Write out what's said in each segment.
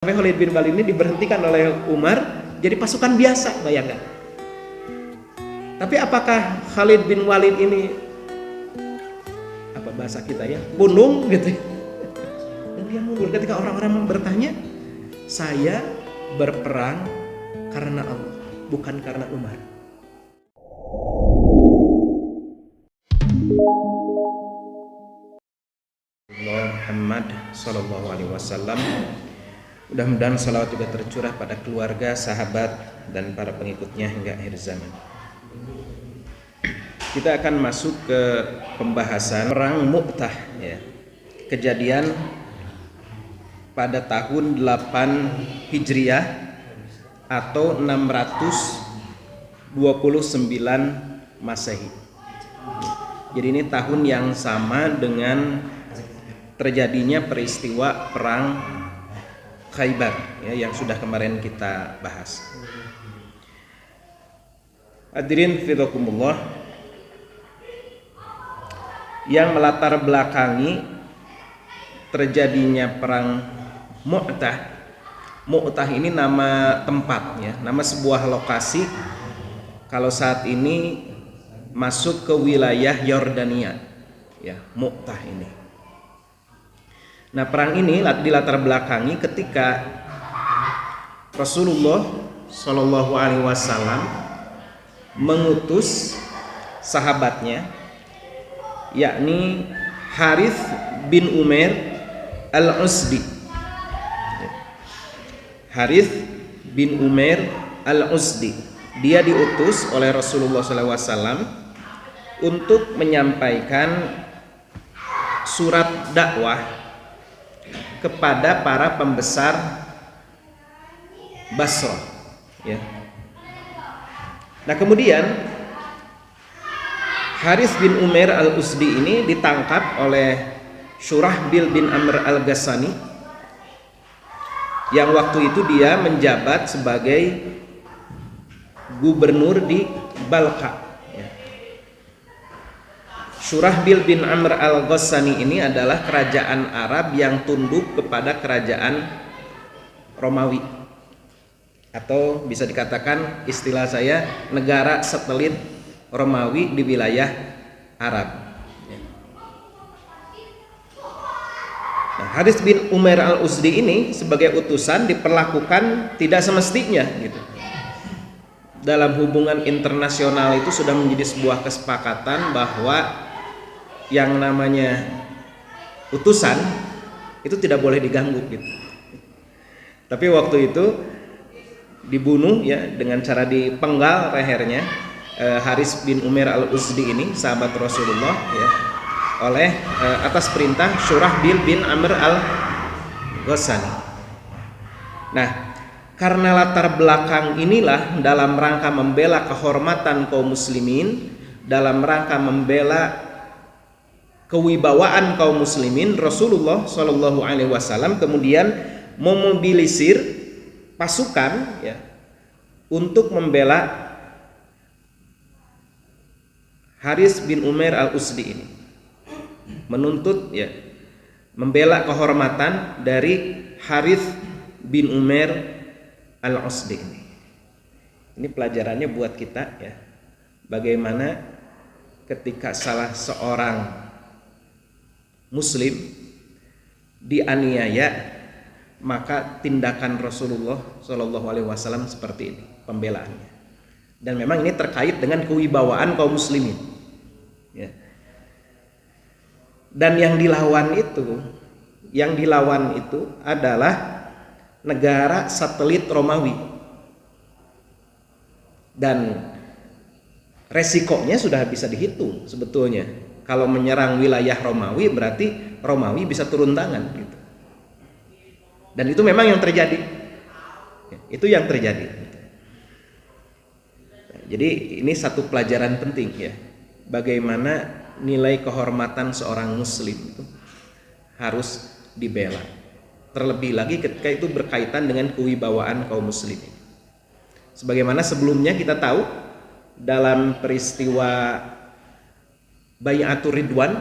Sampai Khalid bin Walid ini diberhentikan oleh Umar jadi pasukan biasa, bayangkan. Tapi apakah Khalid bin Walid ini, apa bahasa kita ya, punung gitu? Dan dia mundur ketika orang-orang bertanya, saya berperang karena Allah, bukan karena Umar. Muhammad sallallahu alaihi wasallam. Mudah-mudahan salawat juga tercurah pada keluarga, sahabat, dan para pengikutnya hingga akhir zaman. Kita akan masuk ke pembahasan perang Mu'tah ya. Kejadian pada tahun 8 Hijriah atau 629 Masehi. Jadi ini tahun yang sama dengan terjadinya peristiwa perang Khaybar ya, yang sudah kemarin kita bahas. Hadirin fidakumullah, yang melatar belakangi terjadinya perang Mu'tah. Mu'tah ini nama tempat ya, nama sebuah lokasi kalau saat ini masuk ke wilayah Yordania ya, Mu'tah ini. Nah, perang ini dilatar belakangi ketika Rasulullah Shallallahu Alaihi Wasallam mengutus sahabatnya, yakni Harith bin Umair al-Uzdi. Harith bin Umair al-Uzdi, dia diutus oleh Rasulullah Shallallahu Alaihi Wasallam untuk menyampaikan surat dakwah kepada para pembesar Basrah ya. Nah, kemudian Harith bin Umair al-Uzdi ini ditangkap oleh Syurahbil bin Amr al-Ghassani yang waktu itu dia menjabat sebagai gubernur di Balqa. Syurahbil bin Amr al-Ghassani ini adalah kerajaan Arab yang tunduk kepada kerajaan Romawi, atau bisa dikatakan istilah saya negara satelit Romawi di wilayah Arab. Nah, Harith bin Umair al-Uzdi ini sebagai utusan diperlakukan tidak semestinya gitu. Dalam hubungan internasional itu sudah menjadi sebuah kesepakatan bahwa yang namanya utusan itu tidak boleh diganggu gitu. Tapi waktu itu dibunuh ya dengan cara dipenggal lehernya Harith bin Umair al-Uzdi ini, sahabat Rasulullah ya, oleh atas perintah Syurahbil bin Amr al-Ghassani. Nah, karena latar belakang inilah dalam rangka membela kehormatan kaum muslimin, dalam rangka membela kewibawaan kaum muslimin, Rasulullah Shallallahu Alaihi Wasallam kemudian memobilisir pasukan ya untuk membela Harith bin Umair al-Uzdi ini, menuntut ya, membela kehormatan dari Harith bin Umair al-Uzdi ini. Ini pelajarannya buat kita ya, bagaimana ketika salah seorang Muslim dianiaya, maka tindakan Rasulullah Shallallahu Alaihi Wasallam seperti ini pembelaannya. Dan memang ini terkait dengan kewibawaan kaum muslimin. Ya. Dan yang dilawan itu adalah negara satelit Romawi. Dan resikonya sudah bisa dihitung sebetulnya. Kalau menyerang wilayah Romawi berarti Romawi bisa turun tangan gitu. Dan itu memang yang terjadi. Itu yang terjadi. Nah, jadi ini satu pelajaran penting ya. Bagaimana nilai kehormatan seorang muslim itu harus dibela. Terlebih lagi ketika itu berkaitan dengan kewibawaan kaum muslimin. Sebagaimana sebelumnya kita tahu dalam peristiwa Bai'atur Ridwan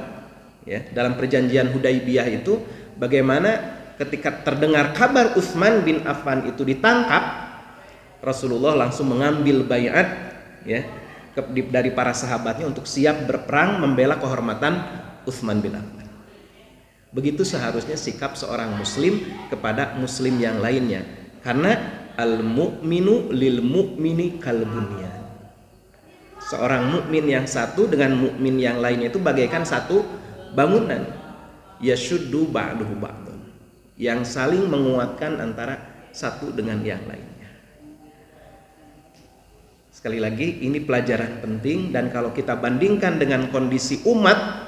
ya, dalam perjanjian Hudaibiyah itu bagaimana ketika terdengar kabar Utsman bin Affan itu ditangkap, Rasulullah langsung mengambil baiat ya dari para sahabatnya untuk siap berperang membela kehormatan Utsman bin Affan. Begitu seharusnya sikap seorang muslim kepada muslim yang lainnya, karena al-mu'minu lil mu'mini kal bunyan. Seorang mukmin yang satu dengan mukmin yang lainnya itu bagaikan satu bangunan. Yashuddu ba'duhu ba'dun, yang saling menguatkan antara satu dengan yang lainnya. Sekali lagi, ini pelajaran penting, dan kalau kita bandingkan dengan kondisi umat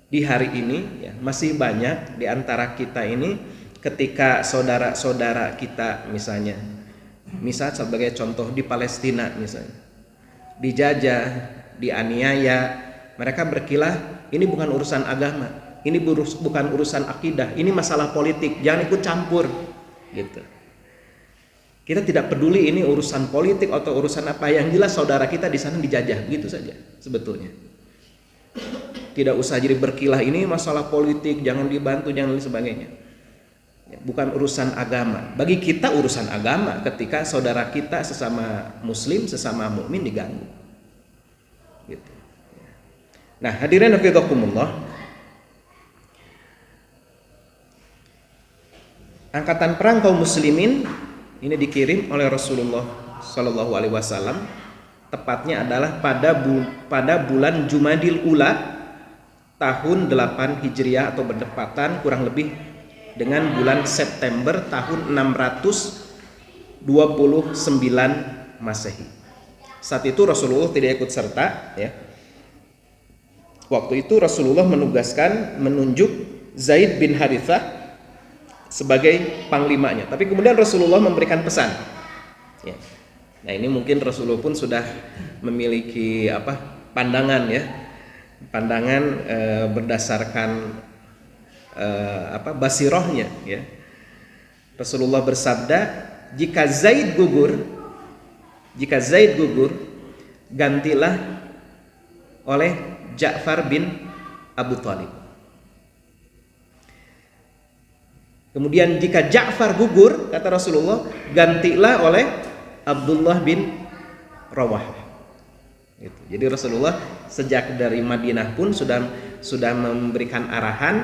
di hari ini ya, masih banyak di antara kita ini ketika saudara-saudara kita misal sebagai contoh di Palestina misalnya dijajah, dianiaya, mereka berkilah ini bukan urusan agama, ini bukan urusan akidah, ini masalah politik, jangan ikut campur gitu. Kita tidak peduli ini urusan politik atau urusan apa, yang jelas saudara kita di sana dijajah, gitu saja sebetulnya. Tidak usah jadi berkilah ini masalah politik, jangan dibantu, jangan lain sebagainya. Bukan urusan agama. Bagi kita urusan agama ketika saudara kita sesama muslim, sesama mukmin diganggu. Gitu. Nah, hadirin hafizakumullah. Angkatan perang kaum muslimin ini dikirim oleh Rasulullah Shallallahu alaihi wasallam, tepatnya adalah pada bulan Jumadil Ula tahun 8 Hijriah atau berdekatan kurang lebih dengan bulan September tahun 629 Masehi. Saat itu Rasulullah tidak ikut serta ya. Waktu itu Rasulullah menunjuk Zaid bin Harithah sebagai panglimanya. Tapi kemudian Rasulullah memberikan pesan ya. Nah, ini mungkin Rasulullah pun sudah memiliki pandangan ya. Pandangan berdasarkan basirohnya ya. Rasulullah bersabda, jika Zaid gugur, gantilah oleh Ja'far bin Abu Thalib. Kemudian jika Ja'far gugur, kata Rasulullah, gantilah oleh Abdullah bin Rawahah. Gitu. Jadi Rasulullah sejak dari Madinah pun sudah memberikan arahan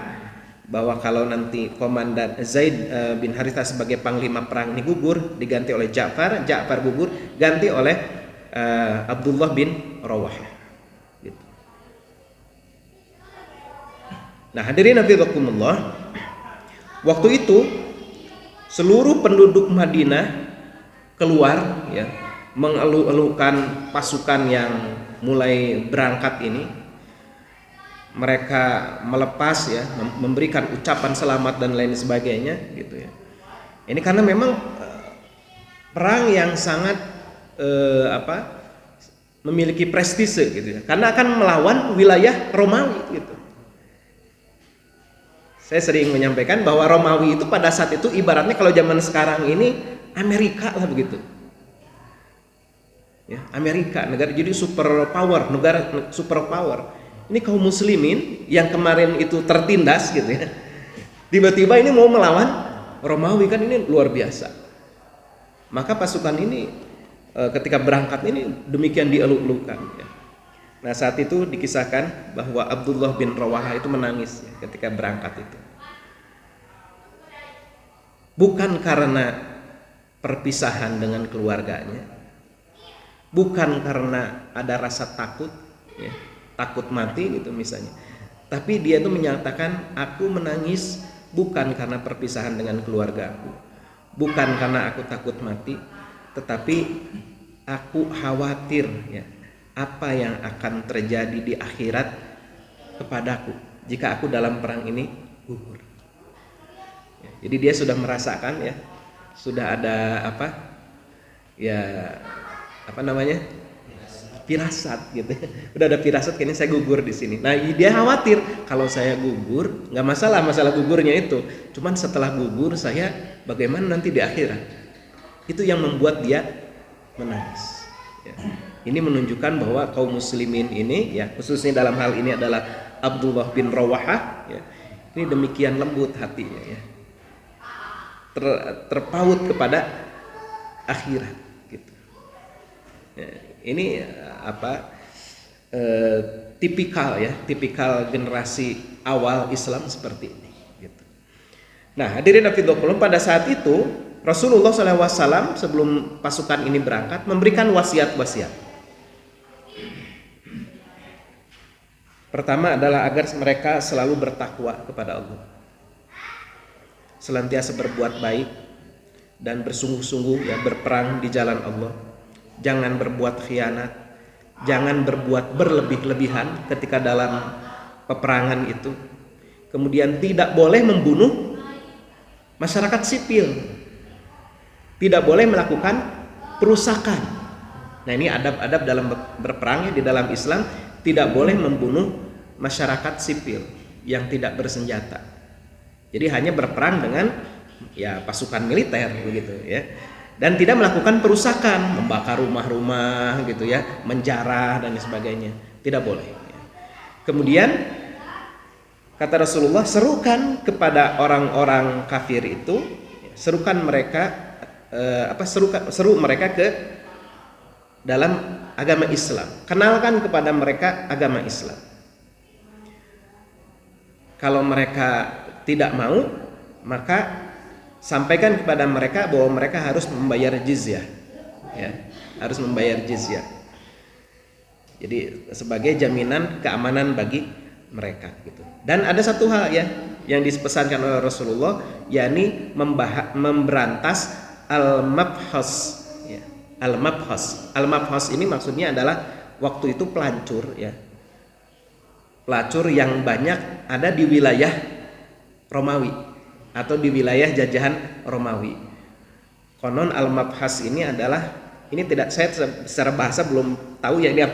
bahwa kalau nanti komandan Zaid bin Harithah sebagai panglima perang ini gugur, diganti oleh Ja'far gugur, ganti oleh Abdullah bin Rawahah. Gitu. Nah, hadirin hafizakumullah, waktu itu seluruh penduduk Madinah keluar ya, mengeluh-elukan pasukan yang mulai berangkat ini. Mereka melepas ya, memberikan ucapan selamat dan lain sebagainya gitu ya. Ini karena memang perang yang sangat memiliki prestise gitu ya. Karena akan melawan wilayah Romawi gitu. Saya sering menyampaikan bahwa Romawi itu pada saat itu ibaratnya kalau zaman sekarang ini Amerika lah begitu. Ya, Amerika, negara jadi negara superpower. Ini kaum muslimin yang kemarin itu tertindas gitu ya, tiba-tiba ini mau melawan Romawi, kan ini luar biasa. Maka pasukan ini ketika berangkat ini demikian dieluk-elukan ya. Nah, saat itu dikisahkan bahwa Abdullah bin Rawahah itu menangis ya, ketika berangkat itu. Bukan karena perpisahan dengan keluarganya, bukan karena ada rasa takut ya, takut mati gitu misalnya, tapi dia itu menyatakan, aku menangis bukan karena perpisahan dengan keluarga aku, bukan karena aku takut mati, tetapi aku khawatir ya, apa yang akan terjadi di akhirat kepadaku jika aku dalam perang ini gugur ya. Jadi dia sudah merasakan ya, sudah ada firasat gitu. Udah ada firasat, kayaknya saya gugur di sini. Nah, dia khawatir kalau saya gugur, nggak masalah gugurnya itu. Cuman setelah gugur saya bagaimana nanti di akhirat? Itu yang membuat dia menangis. Ya. Ini menunjukkan bahwa kaum muslimin ini ya, khususnya dalam hal ini adalah Abdullah bin Rawahah ya, Ini demikian lembut hatinya ya. Terpaut kepada akhirat gitu. Ya, ini tipikal generasi awal Islam seperti ini gitu. Nah, hadirin fillah, pada saat itu Rasulullah SAW sebelum pasukan ini berangkat memberikan wasiat-wasiat. Pertama adalah agar mereka selalu bertakwa kepada Allah, senantiasa berbuat baik dan bersungguh-sungguh ya berperang di jalan Allah. Jangan berbuat khianat, jangan berbuat berlebih-lebihan ketika dalam peperangan itu. Kemudian tidak boleh membunuh masyarakat sipil, tidak boleh melakukan perusakan. Nah, ini adab-adab dalam berperang ya, di dalam Islam tidak boleh membunuh masyarakat sipil yang tidak bersenjata. Jadi hanya berperang dengan ya pasukan militer begitu ya. Dan tidak melakukan perusakan, membakar rumah-rumah gitu ya, menjarah dan sebagainya. Tidak boleh. Kemudian kata Rasulullah, serukan kepada orang-orang kafir itu, serukan mereka seru mereka ke dalam agama Islam. Kenalkan kepada mereka agama Islam. Kalau mereka tidak mau, maka sampaikan kepada mereka bahwa mereka harus membayar jizyah, ya, harus membayar jizyah. Jadi sebagai jaminan keamanan bagi mereka, gitu. Dan ada satu hal ya yang dipesankan oleh Rasulullah, yakni memberantas al-mabhas. Ya. Al-mabhas ini maksudnya adalah waktu itu pelacur, ya. Pelacur yang banyak ada di wilayah Romawi atau di wilayah jajahan Romawi. Konon al-mabhas ini adalah, ini tidak, saya secara bahasa belum tahu ya ini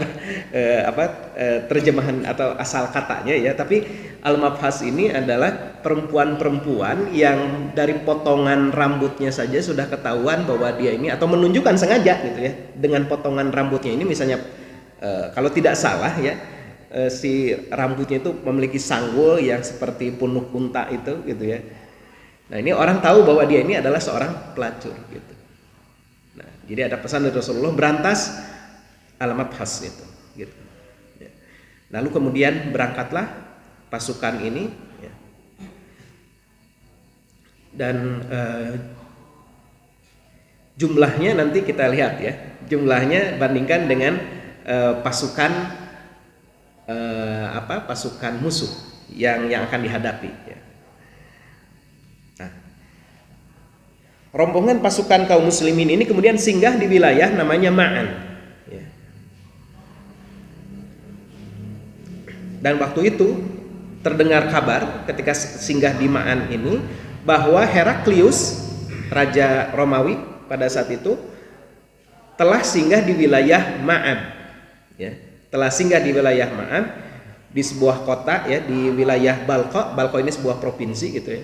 terjemahan atau asal katanya ya, tapi al-mabhas ini adalah perempuan-perempuan yang dari potongan rambutnya saja sudah ketahuan bahwa dia ini, atau menunjukkan sengaja gitu ya, dengan potongan rambutnya ini misalnya kalau tidak salah ya, si rambutnya itu memiliki sanggul yang seperti punuk unta itu gitu ya. Nah, ini orang tahu bahwa dia ini adalah seorang pelacur gitu. Nah, jadi ada pesan dari Rasulullah, berantas al-mabhas itu gitu. Ya. Lalu kemudian berangkatlah pasukan ini ya. Dan jumlahnya nanti kita lihat ya. Jumlahnya bandingkan dengan pasukan pasukan musuh yang akan dihadapi ya. Nah, rombongan pasukan kaum muslimin ini kemudian singgah di wilayah namanya Ma'an ya. Dan waktu itu terdengar kabar ketika singgah di Ma'an ini bahwa Heraklius, raja Romawi pada saat itu, telah singgah di wilayah Ma'an ya. Telah singgah di wilayah Ma'an, di sebuah kota ya, di wilayah Balqa. Balqa ini sebuah provinsi gitu ya,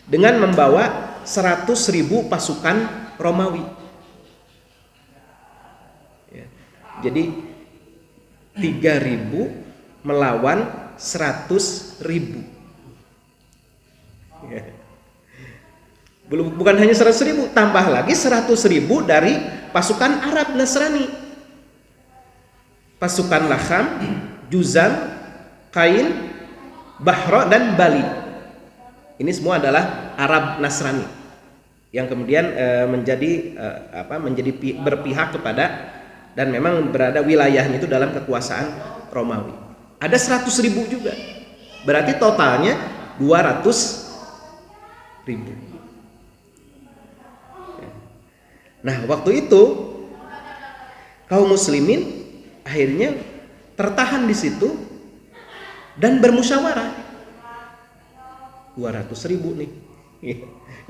dengan membawa 100.000 pasukan Romawi ya. Jadi 3.000 melawan 100.000 ya. Bukan hanya 100.000, tambah lagi 100.000 dari pasukan Arab Nasrani, pasukan Laham, Juzam, Kain, Bahra dan Bali. Ini semua adalah Arab Nasrani yang kemudian menjadi berpihak kepada, dan memang berada wilayahnya itu dalam kekuasaan Romawi. Ada 100.000 juga, berarti totalnya 200.000. Nah, waktu itu kaum muslimin akhirnya tertahan di situ dan bermusyawarah. 200.000 nih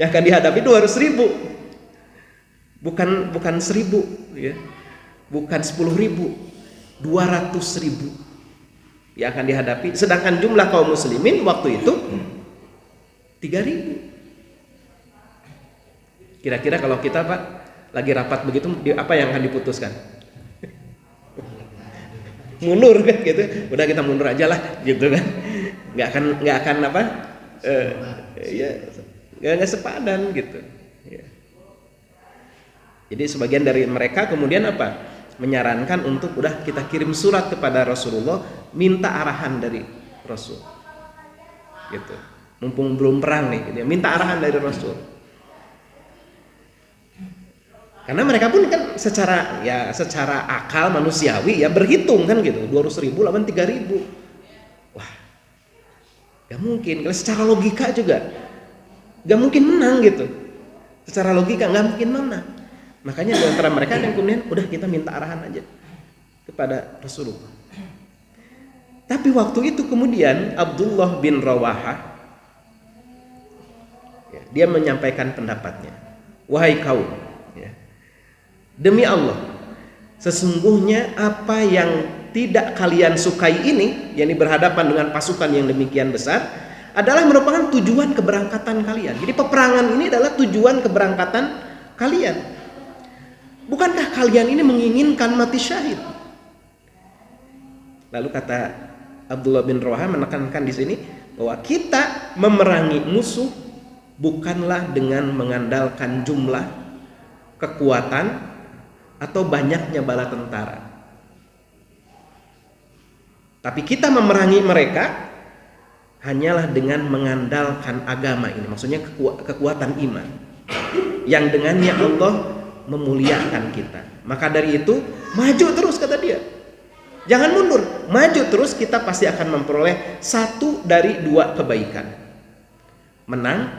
yang akan dihadapi, 200.000, bukan 1.000 ya, bukan 10.000, 200.000 yang akan dihadapi. Sedangkan jumlah kaum muslimin waktu itu 3.000. Kira-kira kalau kita Pak lagi rapat begitu, apa yang akan diputuskan? Mundur kan gitu, udah kita mundur aja lah gitu kan, nggak akan Ya nggak sepadan gitu. Ya. Jadi sebagian dari mereka kemudian apa? Menyarankan untuk udah kita kirim surat kepada Rasulullah, minta arahan dari Rasul. Gitu. Mumpung belum perang nih, gitu. Minta arahan dari Rasul. Karena mereka pun kan secara akal manusiawi ya berhitung kan gitu, 200.000 lawan 3.000. Wah, gak mungkin. Kalau secara logika juga gak mungkin menang gitu. Secara logika gak mungkin menang. Makanya di antara mereka yang kemudian udah kita minta arahan aja kepada Rasulullah. Tapi waktu itu kemudian Abdullah bin Rawahah ya, dia menyampaikan pendapatnya. Wahai kaum, ya, demi Allah, sesungguhnya apa yang tidak kalian sukai ini, yakni berhadapan dengan pasukan yang demikian besar, adalah merupakan tujuan keberangkatan kalian. Jadi peperangan ini adalah tujuan keberangkatan kalian. Bukankah kalian ini menginginkan mati syahid? Lalu kata Abdullah bin Rawahah menekankan di sini bahwa kita memerangi musuh bukanlah dengan mengandalkan jumlah, kekuatan, atau banyaknya bala tentara. Tapi kita memerangi mereka hanyalah dengan mengandalkan agama ini, maksudnya kekuatan iman yang dengannya Allah memuliakan kita. Maka dari itu maju terus, kata dia. Jangan mundur, maju terus, kita pasti akan memperoleh satu dari dua kebaikan. Menang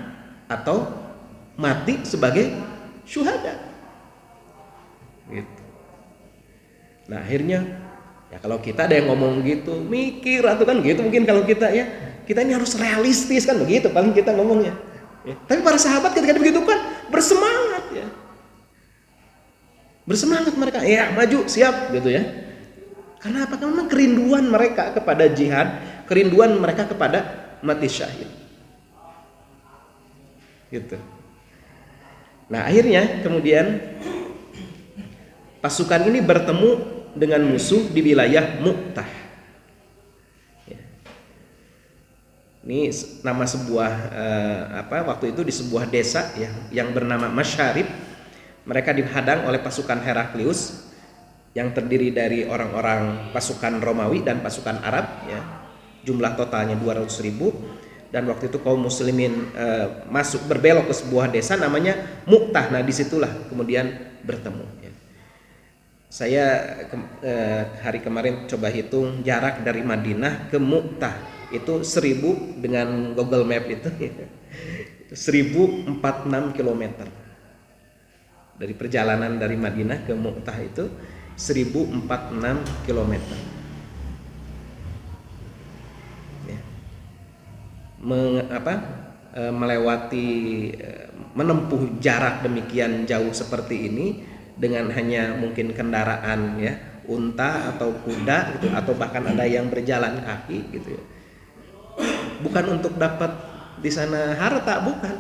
atau mati sebagai syuhada. Gitu. Nah akhirnya ya kalau kita ada yang ngomong gitu, mikir atau kan gitu, mungkin kalau kita ya, kita ini harus realistis kan begitu paling kita ngomongnya. Ya. Tapi para sahabat ketika begitu kan bersemangat ya. Bersemangat mereka, ya maju, siap gitu ya. Karena apa? Karena memang kerinduan mereka kepada jihad, kerinduan mereka kepada mati syahid. Gitu. Nah akhirnya kemudian pasukan ini bertemu dengan musuh di wilayah Mu'tah. Ya. Ini nama sebuah waktu itu di sebuah desa ya, yang bernama Masyarib. Mereka dihadang oleh pasukan Heraklius yang terdiri dari orang-orang pasukan Romawi dan pasukan Arab ya. Jumlah totalnya 200.000, dan waktu itu kaum muslimin berbelok ke sebuah desa namanya Mu'tah. Nah disitulah kemudian bertemu ya. Saya hari kemarin coba hitung jarak dari Madinah ke Mu'tah itu 1000 dengan Google Map itu ya. 1046 km. Dari perjalanan dari Madinah ke Mu'tah itu 1046 km. Ya. Melewati menempuh jarak demikian jauh seperti ini dengan hanya mungkin kendaraan ya, unta atau kuda gitu, atau bahkan ada yang berjalan kaki gitu ya. Bukan untuk dapat di sana harta, bukan.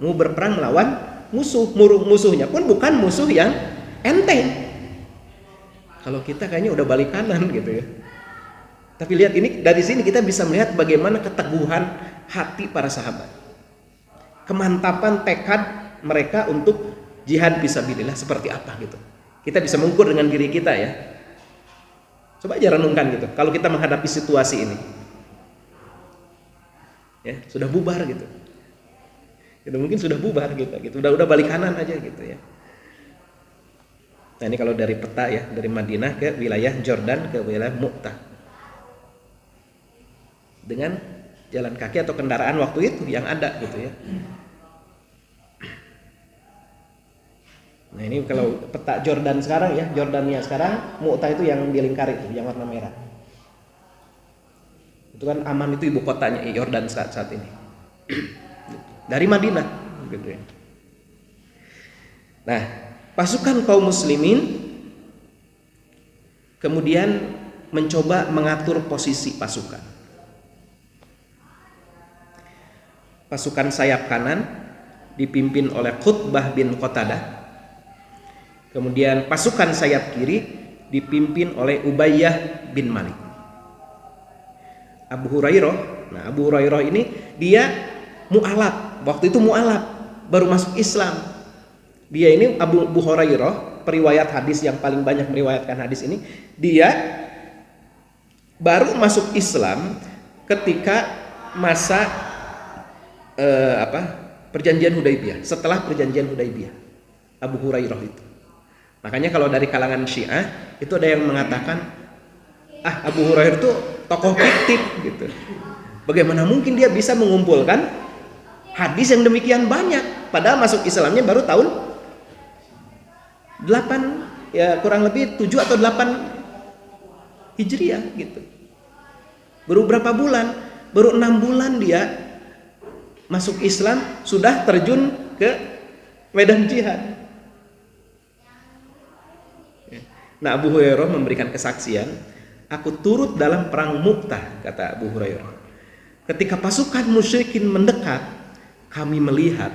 Mau berperang melawan musuhnya pun bukan musuh yang enteng. Kalau kita kayaknya udah balik kanan gitu ya. Tapi lihat ini, dari sini kita bisa melihat bagaimana keteguhan hati para sahabat, kemantapan tekad mereka untuk jihad fisabilillah seperti apa gitu. Kita bisa mengukur dengan diri kita ya. Coba aja renungkan gitu. Kalau kita menghadapi situasi ini, ya sudah bubar gitu. Itu mungkin sudah bubar gitu. Udah balik kanan aja gitu ya. Nah ini kalau dari peta ya, dari Madinah ke wilayah Jordan ke wilayah Mu'tah, dengan jalan kaki atau kendaraan waktu itu yang ada gitu ya. Nah ini kalau peta Jordan sekarang ya, Jordania sekarang, Mu'tah itu yang dilingkari itu, yang warna merah. Itu kan Amman itu ibu kotanya Jordan saat ini. Dari Madinah gitu ya. Nah, pasukan kaum muslimin kemudian mencoba mengatur posisi pasukan. Pasukan sayap kanan dipimpin oleh Qutbah bin Qatadah. Kemudian pasukan sayap kiri dipimpin oleh Ubayyah bin Malik. Abu Hurairah ini dia mu'alaf. Waktu itu mu'alaf, baru masuk Islam. Dia ini Abu Hurairah, periwayat hadis yang paling banyak meriwayatkan hadis ini, dia baru masuk Islam ketika masa perjanjian Hudaibiyah, setelah perjanjian Hudaibiyah, Abu Hurairah itu. Makanya kalau dari kalangan Syiah itu ada yang mengatakan, Abu Hurairah itu tokoh fiktif gitu. Bagaimana mungkin dia bisa mengumpulkan hadis yang demikian banyak, padahal masuk Islamnya baru tahun 8, ya kurang lebih 7 atau 8 Hijriah gitu. Baru berapa bulan? Baru 6 bulan dia masuk Islam, sudah terjun ke medan jihad. Nah, Abu Hurairah memberikan kesaksian, aku turut dalam perang Mu'tah, kata Abu Hurairah. Ketika pasukan musyrikin mendekat, kami melihat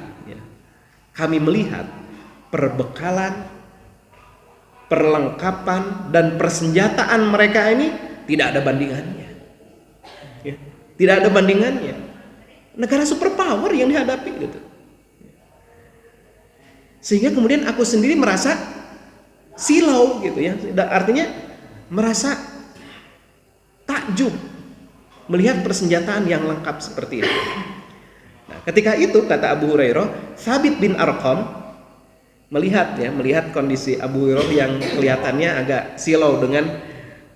perbekalan, perlengkapan dan persenjataan mereka ini tidak ada bandingannya. Tidak ada bandingannya. Negara superpower yang dihadapi gitu. Sehingga kemudian aku sendiri merasa silau gitu ya. Artinya merasa takjub melihat persenjataan yang lengkap seperti itu. Nah, ketika itu kata Abu Hurairah, Thabit bin Arqam melihat kondisi Abu Hurairah yang kelihatannya agak silau dengan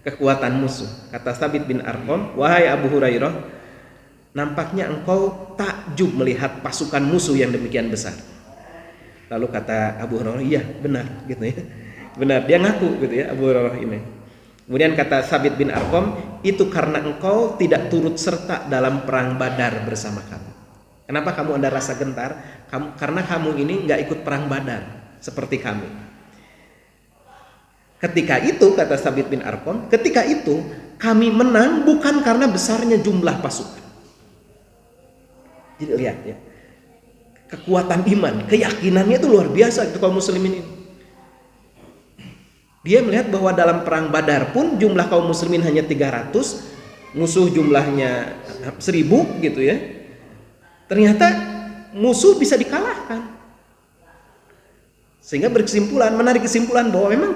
kekuatan musuh. Kata Thabit bin Arqam, wahai Abu Hurairah, nampaknya engkau takjub melihat pasukan musuh yang demikian besar. Lalu kata Abu Hurairah, iya benar gitu ya. Benar, dia ngaku gitu ya Abu Hurairah ini. Kemudian kata Thabit bin Arqam, itu karena engkau tidak turut serta dalam perang Badar bersama kami. Kenapa kamu ada rasa gentar? Karena kamu ini nggak ikut perang Badar seperti kami. Ketika itu kata Thabit bin Arqam, ketika itu kami menang bukan karena besarnya jumlah pasukan. Jadi lihat ya, kekuatan iman, keyakinannya itu luar biasa itu kaum muslimin ini. Dia melihat bahwa dalam perang Badar pun jumlah kaum muslimin hanya 300, musuh jumlahnya 1000 gitu ya. Ternyata musuh bisa dikalahkan. Sehingga menarik kesimpulan bahwa memang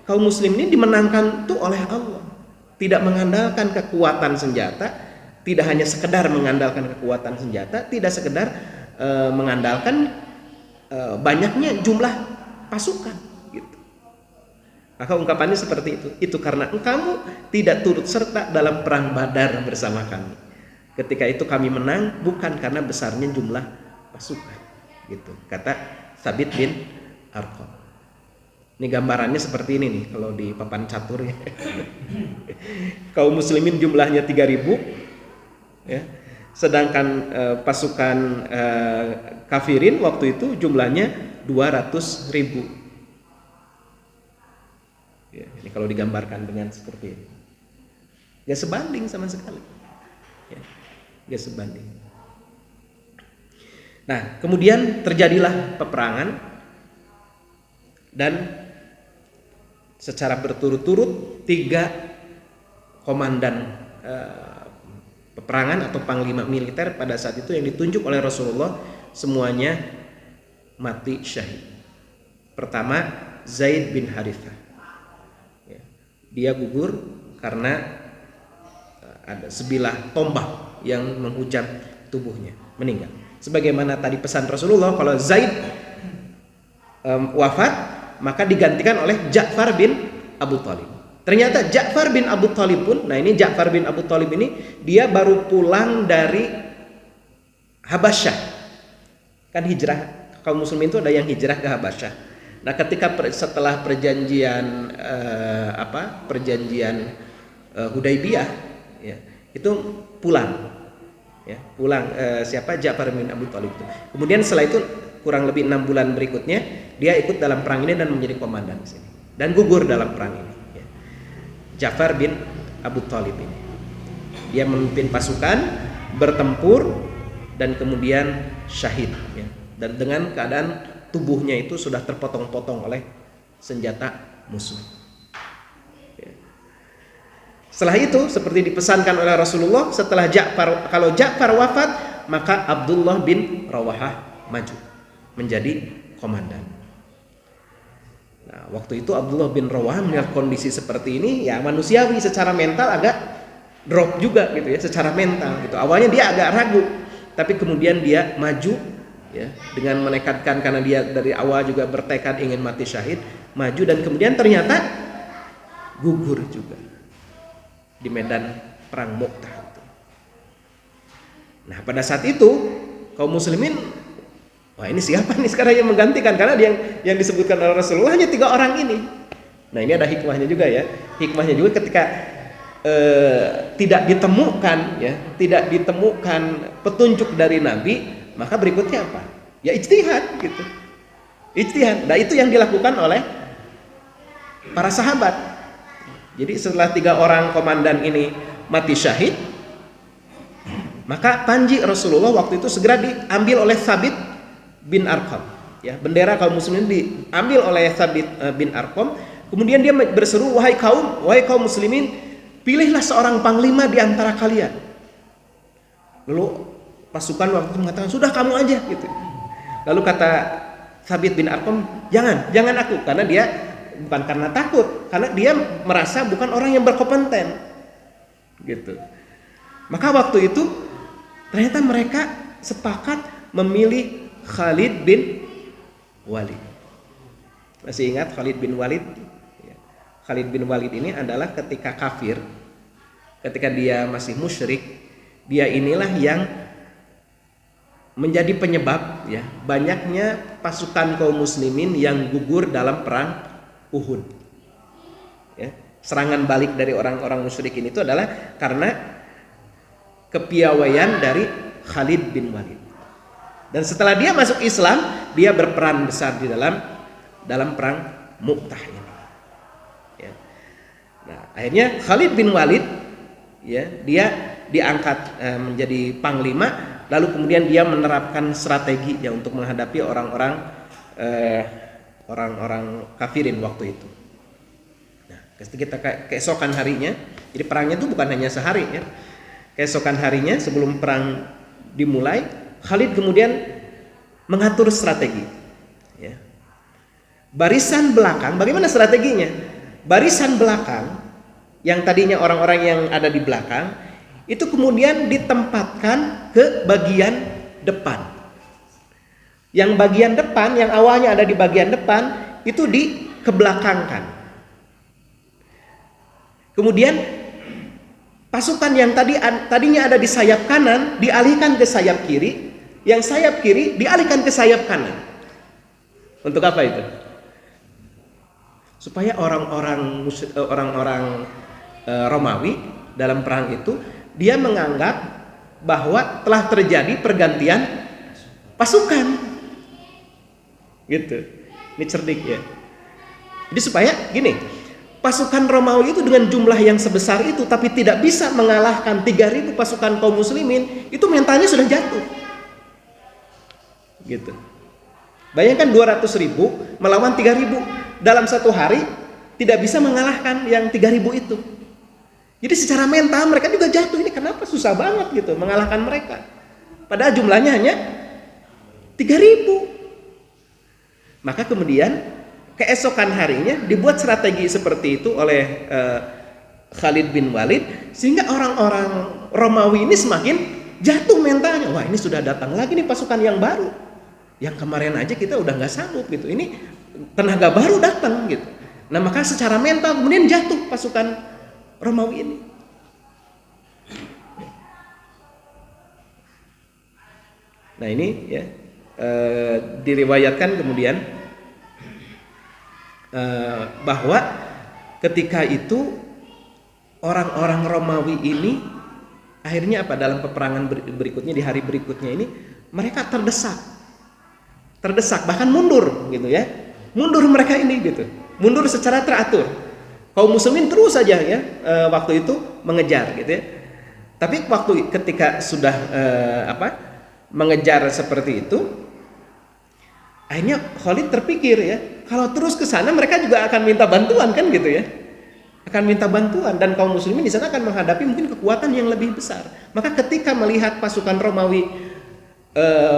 kaum muslim ini dimenangkan tuh oleh Allah. Tidak mengandalkan kekuatan senjata, tidak hanya sekedar mengandalkan kekuatan senjata, tidak sekedar mengandalkan banyaknya jumlah pasukan gitu. Maka ungkapannya seperti itu. Itu karena kamu tidak turut serta dalam perang Badar bersama kami. Ketika itu kami menang bukan karena besarnya jumlah pasukan gitu. Kata Thabit bin Arqam. Ini gambarannya seperti ini nih kalau di papan catur ya. Kaum muslimin jumlahnya 3000 ya. Sedangkan pasukan kafirin waktu itu jumlahnya 200.000. Ya, ini kalau digambarkan dengan seperti ini, gak sebanding sama sekali. Ya, gak sebanding. Nah, kemudian terjadilah peperangan dan secara berturut-turut 3 komandan peperangan atau panglima militer pada saat itu yang ditunjuk oleh Rasulullah semuanya mati syahid. Pertama, Zaid bin Harithah. Dia gugur karena ada sebilah tombak yang menghujam tubuhnya, meninggal. Sebagaimana tadi pesan Rasulullah, kalau Zaid wafat maka digantikan oleh Ja'far bin Abu Thalib. Ternyata Ja'far bin Abu Thalib pun, nah ini Ja'far bin Abu Thalib ini dia baru pulang dari Habasyah. Kan hijrah, kaum muslimin itu ada yang hijrah ke Habasyah. Nah, ketika setelah perjanjian Hudaibiyah ya, itu pulang. Ya, pulang siapa Ja'far bin Abu Thalib itu. Kemudian setelah itu kurang lebih 6 bulan berikutnya dia ikut dalam perang ini dan menjadi komandan di sini dan gugur dalam perang ini. Ja'far bin Abu Thalib ini. Dia memimpin pasukan bertempur dan kemudian syahid ya. Dan dengan keadaan tubuhnya itu sudah terpotong-potong oleh senjata musuh. Ya. Setelah itu seperti dipesankan oleh Rasulullah, setelah kalau Ja'far wafat, maka Abdullah bin Rawahah maju menjadi komandan. Nah, waktu itu Abdullah bin Rawahah melihat kondisi seperti ini, ya manusiawi secara mental agak drop juga gitu ya, secara mental gitu. Awalnya dia agak ragu, tapi kemudian dia maju ya dengan menekadkan, karena dia dari awal juga bertekad ingin mati syahid, maju dan kemudian ternyata gugur juga di medan perang Mu'tah itu. Nah, pada saat itu kaum muslimin, wah ini siapa nih sekarang yang menggantikan, karena yang disebutkan oleh Rasulullah hanya 3 orang ini. Nah, ini ada hikmahnya juga ya. Hikmahnya juga ketika tidak ditemukan petunjuk dari Nabi, maka berikutnya apa? Ya ijtihad gitu. Ijtihad. Nah, itu yang dilakukan oleh para sahabat. Jadi setelah 3 orang komandan ini mati syahid, maka panji Rasulullah waktu itu segera diambil oleh Thabit bin Arqam. Ya, bendera kaum muslimin diambil oleh Thabit bin Arqam. Kemudian dia berseru, wahai kaum muslimin, pilihlah seorang panglima di antara kalian. Lalu pasukan waktu itu mengatakan, sudah kamu aja gitu. Lalu kata Thabit bin Arqam, jangan aku, karena dia bukan karena takut, karena dia merasa bukan orang yang berkompeten gitu. Maka waktu itu ternyata mereka sepakat memilih Khalid bin Walid. Masih ingat Khalid bin Walid? Khalid bin Walid ini adalah ketika kafir, ketika dia masih musyrik, dia inilah yang menjadi penyebab ya banyaknya pasukan kaum muslimin yang gugur dalam perang Uhud. Ya, serangan balik dari orang-orang musyrikin itu adalah karena kepiawaian dari Khalid bin Walid. Dan setelah dia masuk Islam, dia berperan besar di dalam perang Mu'tah ini. Ya. Nah, akhirnya Khalid bin Walid ya, dia diangkat menjadi panglima, lalu kemudian dia menerapkan strategi ya untuk menghadapi orang-orang kafirin waktu itu. Nah, ketika keesokan harinya, jadi perangnya itu bukan hanya sehari ya. Keesokan harinya sebelum perang dimulai, Khalid kemudian mengatur strategi. Ya. Barisan belakang, bagaimana strateginya? Barisan belakang yang tadinya orang-orang yang ada di belakang itu kemudian ditempatkan ke bagian depan. Yang bagian depan, yang awalnya ada di bagian depan itu dikebelakangkan. Kemudian pasukan yang tadinya ada di sayap kanan dialihkan ke sayap kiri, yang sayap kiri dialihkan ke sayap kanan. Untuk apa itu? Supaya orang-orang Romawi dalam perang itu dia menganggap bahwa telah terjadi pergantian pasukan. Gitu. Ini cerdik ya. Jadi supaya gini, pasukan Romawi itu dengan jumlah yang sebesar itu tapi tidak bisa mengalahkan 3.000 pasukan kaum muslimin, itu mentalnya sudah jatuh. Gitu. Bayangkan 200.000 melawan 3.000 dalam satu hari, tidak bisa mengalahkan yang 3.000 itu. Jadi secara mental mereka juga jatuh. Ini kenapa susah banget gitu mengalahkan mereka, padahal jumlahnya hanya 3.000. Maka kemudian keesokan harinya dibuat strategi seperti itu oleh Khalid bin Walid, sehingga orang-orang Romawi ini semakin jatuh mentalnya. Wah, ini sudah datang lagi nih pasukan yang baru, yang kemarin aja kita udah nggak sanggup gitu, ini tenaga baru datang gitu. Nah, maka secara mental kemudian jatuh pasukan Romawi ini. Nah, ini ya diriwayatkan kemudian bahwa ketika itu orang-orang Romawi ini akhirnya apa, dalam peperangan berikutnya, di hari berikutnya ini mereka terdesak bahkan mundur gitu ya, mundur mereka ini gitu, mundur secara teratur. Kaum muslimin terus saja ya waktu itu mengejar gitu ya. Tapi ketika sudah mengejar seperti itu, akhirnya Khalid terpikir ya, kalau terus ke sana mereka juga akan minta bantuan kan gitu ya. Akan minta bantuan, dan kaum muslimin di sana akan menghadapi mungkin kekuatan yang lebih besar. Maka ketika melihat pasukan Romawi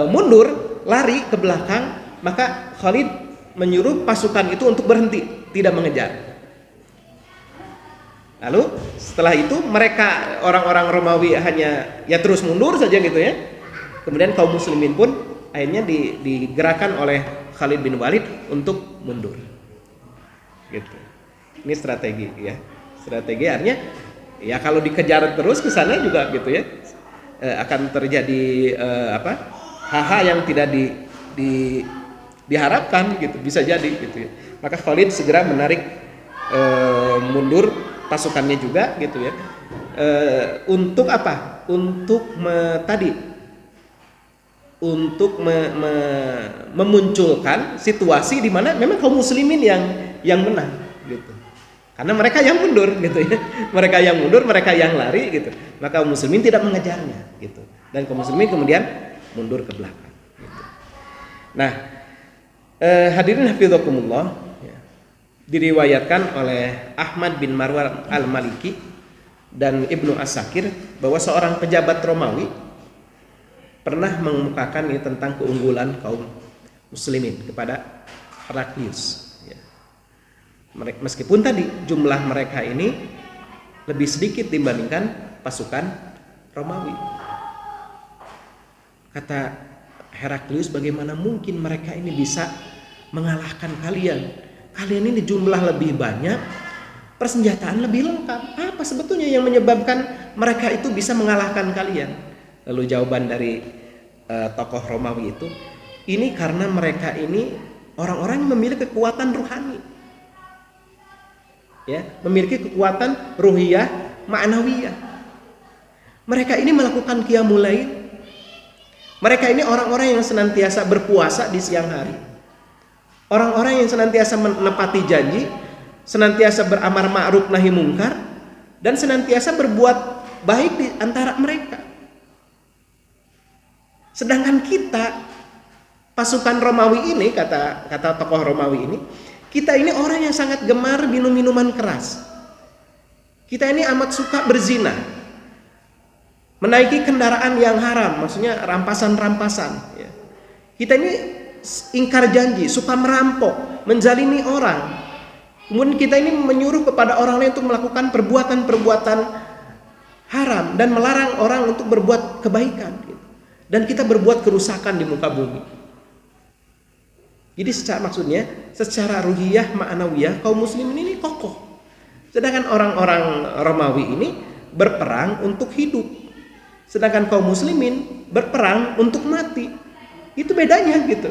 mundur, lari ke belakang, maka Khalid menyuruh pasukan itu untuk berhenti, tidak mengejar. Lalu setelah itu mereka orang-orang Romawi hanya ya terus mundur saja gitu ya. Kemudian kaum muslimin pun akhirnya digerakkan oleh Khalid bin Walid untuk mundur. Gitu. Ini strategi ya. Strategi artinya ya kalau dikejar terus ke sana juga gitu ya. Akan terjadi hal-hal yang tidak diharapkan gitu, bisa jadi gitu ya. Maka Khalid segera menarik mundur pasukannya juga gitu ya. Untuk apa? Untuk memunculkan situasi di mana memang kaum muslimin yang menang gitu. Karena mereka yang mundur gitu ya. Mereka yang mundur, mereka yang lari gitu. Maka kaum muslimin tidak mengejarnya gitu. Dan kaum muslimin kemudian mundur ke belakang gitu. Nah, hadirin hafizakumullah, ya, diriwayatkan oleh Ahmad bin Marwan al-Maliki dan Ibnu As-Sakir bahwa seorang pejabat Romawi pernah mengemukakan ini tentang keunggulan kaum muslimin kepada Heraklius. Meskipun tadi jumlah mereka ini lebih sedikit dibandingkan pasukan Romawi. Kata Heraklius, bagaimana mungkin mereka ini bisa mengalahkan kalian? Kalian ini jumlah lebih banyak, persenjataan lebih lengkap. Apa sebetulnya yang menyebabkan mereka itu bisa mengalahkan kalian? Lalu jawaban dari tokoh Romawi itu, ini karena mereka ini orang-orang yang memiliki kekuatan ruhani. Ya, memiliki kekuatan ruhiyah, ma'nawiyah. Mereka ini melakukan qiyamul lail. Mereka ini orang-orang yang senantiasa berpuasa di siang hari. Orang-orang yang senantiasa menepati janji, senantiasa beramar ma'ruf nahi mungkar, dan senantiasa berbuat baik di antara mereka. Sedangkan kita, pasukan Romawi ini, kata tokoh Romawi ini, kita ini orang yang sangat gemar minum minuman keras. Kita ini amat suka berzina, menaiki kendaraan yang haram, maksudnya rampasan-rampasan. Ya. Kita ini ingkar janji, suka merampok, menzalimi orang. Kemudian kita ini menyuruh kepada orang lain untuk melakukan perbuatan-perbuatan haram dan melarang orang untuk berbuat kebaikan. Gitu. Dan kita berbuat kerusakan di muka bumi. Jadi maksudnya secara ruhiyah ma'nawiyah kaum muslimin ini kokoh. Sedangkan orang-orang Romawi ini berperang untuk hidup. Sedangkan kaum muslimin berperang untuk mati. Itu bedanya gitu.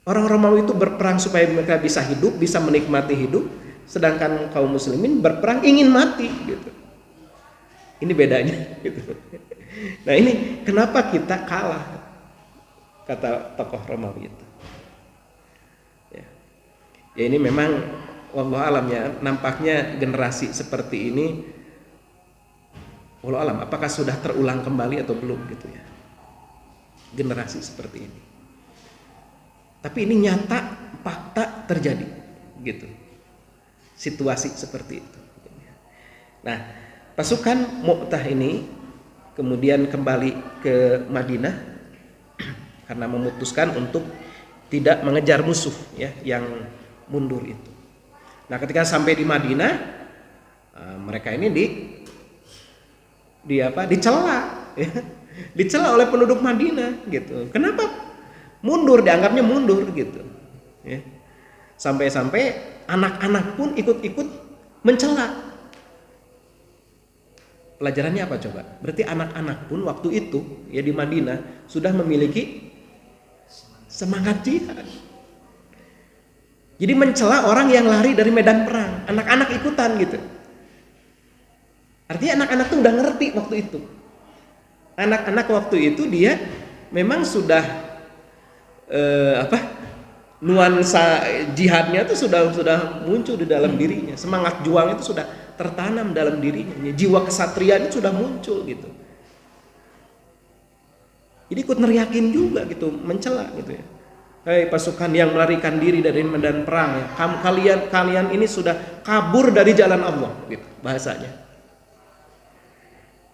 Orang Romawi itu berperang supaya mereka bisa hidup, bisa menikmati hidup. Sedangkan kaum muslimin berperang ingin mati gitu. Ini bedanya gitu. Nah, ini kenapa kita kalah? Kata tokoh Romawi itu. Ya ini memang wallahu alam ya, nampaknya generasi seperti ini wallahu alam apakah sudah terulang kembali atau belum gitu ya. Generasi seperti ini. Tapi ini nyata, fakta terjadi gitu. Situasi seperti itu. Nah, pasukan Mu'tah ini kemudian kembali ke Madinah karena memutuskan untuk tidak mengejar musuh ya yang mundur itu. Nah, ketika sampai di Madinah, mereka ini dicela ya. Dicela oleh penduduk Madinah gitu. Kenapa mundur, dianggapnya mundur gitu. Ya. Sampai-sampai anak-anak pun ikut-ikut mencela. Pelajarannya apa coba? Berarti anak-anak pun waktu itu ya di Madinah sudah memiliki semangat jihad. Jadi mencela orang yang lari dari medan perang, anak-anak ikutan gitu. Artinya anak-anak tuh udah ngerti waktu itu. Anak-anak waktu itu dia memang sudah nuansa jihadnya tuh sudah muncul di dalam dirinya. Semangat juang itu sudah tertanam dalam dirinya. Jiwa kesatriaan itu sudah muncul gitu. Jadi ikut neriakin juga gitu, mencela gitu ya. Hei pasukan yang melarikan diri dari medan perang ya. Kalian ini sudah kabur dari jalan Allah gitu bahasanya.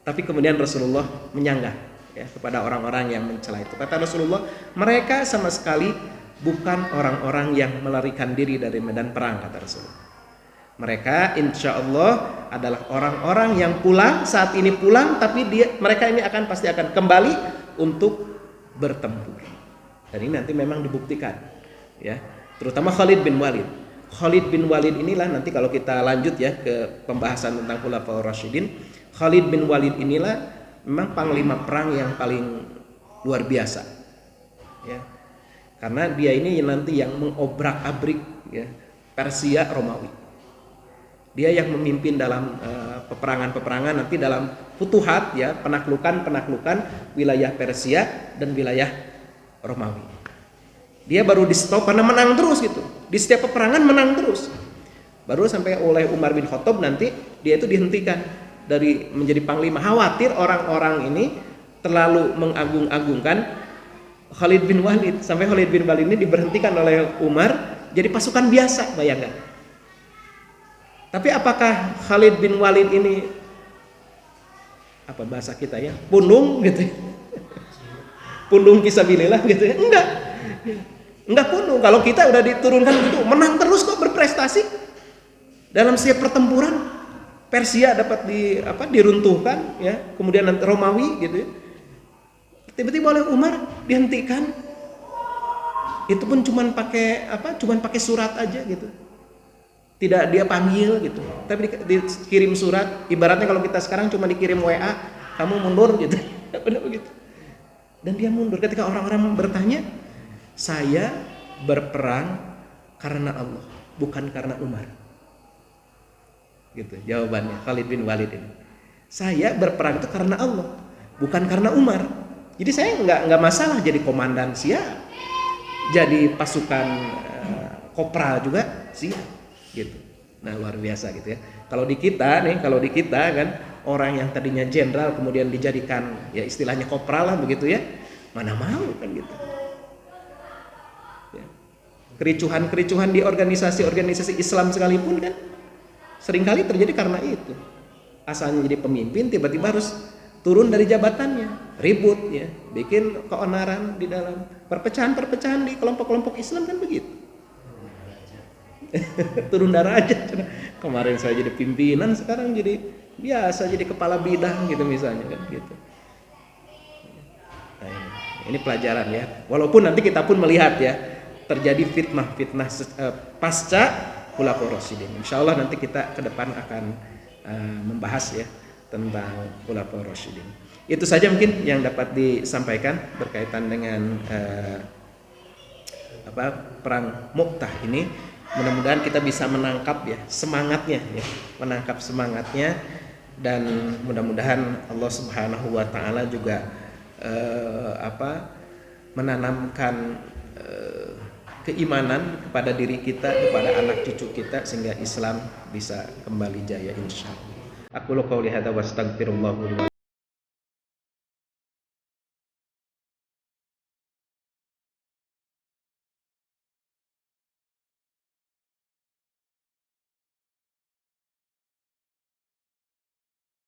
Tapi kemudian Rasulullah menyanggah ya kepada orang-orang yang mencela itu. Kata Rasulullah, mereka sama sekali bukan orang-orang yang melarikan diri dari medan perang, kata Rasulullah. Mereka insya Allah adalah orang-orang yang pulang, saat ini pulang, tapi mereka ini pasti akan kembali untuk bertempur. Dan ini nanti memang dibuktikan, ya, terutama Khalid bin Walid. Khalid bin Walid inilah nanti kalau kita lanjut ya ke pembahasan tentang Khulafaur Rasyidin, Khalid bin Walid inilah memang panglima perang yang paling luar biasa, ya, karena dia ini nanti yang mengobrak-abrik ya Persia Romawi. Dia yang memimpin dalam peperangan-peperangan nanti dalam futuhat ya, penaklukan wilayah Persia dan wilayah Romawi. Dia baru di stop karena menang terus gitu. Di setiap peperangan menang terus. Baru sampai oleh Umar bin Khattab nanti dia itu dihentikan dari menjadi panglima. Khawatir orang-orang ini terlalu mengagung-agungkan Khalid bin Walid, sampai Khalid bin Walid ini diberhentikan oleh Umar jadi pasukan biasa, bayangkan. Tapi apakah Khalid bin Walid ini apa bahasa kita ya, pundung gitu, pundung fisabilillah gitu ya? Enggak pundung. Kalau kita udah diturunkan gitu, menang terus kok, berprestasi dalam setiap pertempuran. Persia dapat diruntuhkan ya, kemudian nanti Romawi gitu ya. Tiba-tiba oleh Umar dihentikan. Itu pun cuman pakai surat aja gitu. Tidak dia panggil gitu, tapi dikirim surat. Ibaratnya kalau kita sekarang cuma dikirim WA, kamu mundur gitu. Benar begitu. Dan dia mundur ketika orang-orang bertanya, saya berperang karena Allah, bukan karena Umar. Gitu jawabannya Khalid bin Walid ini. Saya berperang itu karena Allah, bukan karena Umar. Jadi saya nggak masalah jadi komandan siap, jadi pasukan kopral juga siap. Gitu. Nah luar biasa gitu ya. Kalau di kita kan orang yang tadinya jenderal kemudian dijadikan ya istilahnya kopral lah begitu ya, mana mau kan gitu. Ya. Kericuhan di organisasi Islam sekalipun kan seringkali terjadi karena itu. Asalnya jadi pemimpin tiba-tiba harus turun dari jabatannya, ribut ya, bikin keonaran di dalam perpecahan di kelompok-kelompok Islam kan begitu. Turun darah aja. Kemarin saya jadi pimpinan, sekarang jadi biasa jadi kepala bidang gitu misalnya kan gitu. Nah, ini pelajaran ya. Walaupun nanti kita pun melihat ya terjadi fitnah pasca Khulafaur Rasyidin. Insyaallah nanti kita ke depan akan membahas ya tentang Khulafaur Rasyidin. Itu saja mungkin yang dapat disampaikan berkaitan dengan perang Mu'tah ini. Mudah-mudahan kita bisa menangkap ya semangatnya ya, menangkap semangatnya, dan mudah-mudahan Allah Subhanahu wa taala juga menanamkan keimanan kepada diri kita, kepada anak cucu kita, sehingga Islam bisa kembali jaya insyaallah. Aku qouli hadza wa astaghfirullah.